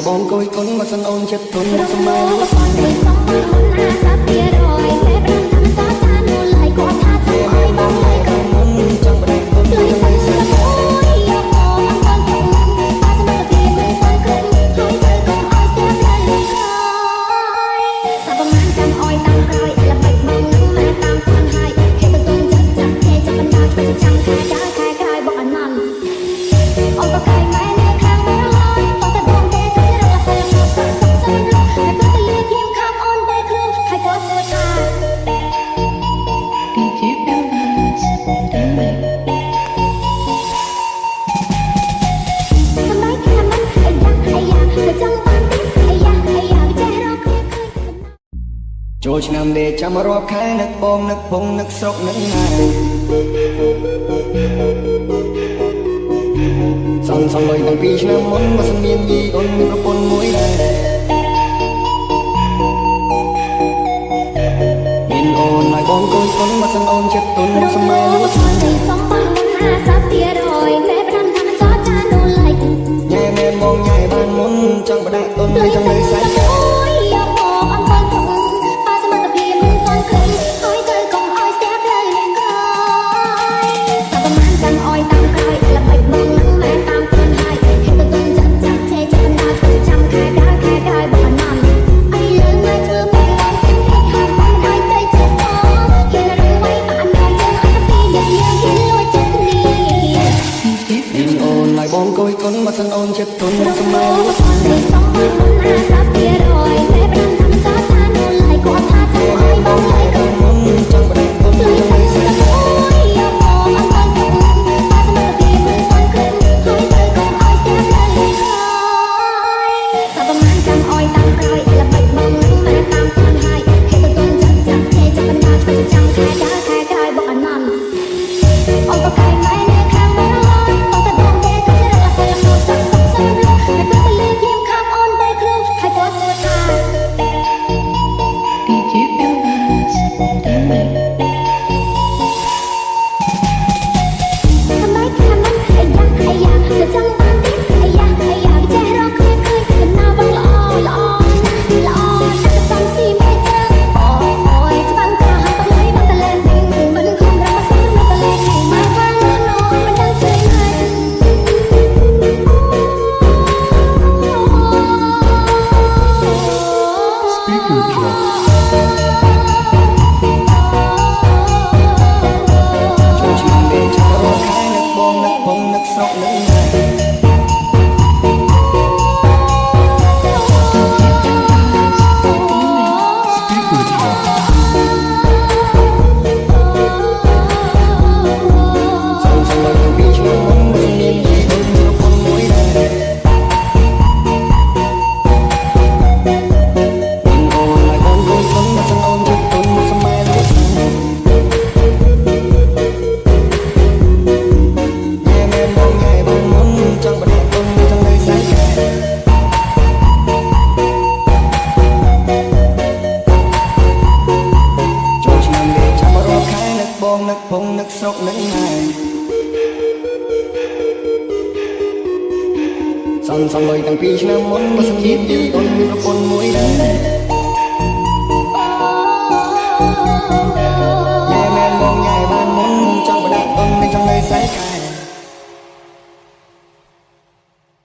បងគួយគុណមកសិនអូនចិត្តទុនមកសម្បែងចូលឆ្នាំដេកចាំរាប់ខែនឹកបងនឹកពងនឹកស្រុកនឹកណាសំលុយតាំងពីឆ្នាំមុនមកសម្មានយីអូនមានប្រពន្ធមួយដែរមានអូនហើយបងគួយគុណមកសិនអូនចិត្តទុនមកសម្បែងញ៉ែមែនបងញ៉ែបានមុនចង់បដាក់ទុនហើយចង់លើសាច់កែបងគួយគុណមកសិនអូនចិត្តទុនមកសម្បែងស្រុកនឹងណានឹកពងនឹកស្រុកនឹកណាសំលុយតាំងពីឆ្នាំមុនមកសម្មានយីអូនមានប្រពន្ធមួយដែរញ៉ែមែនបងញ៉ែបានមុនចង់បដាក់ទុនមិនចង់លើខ្សែខែ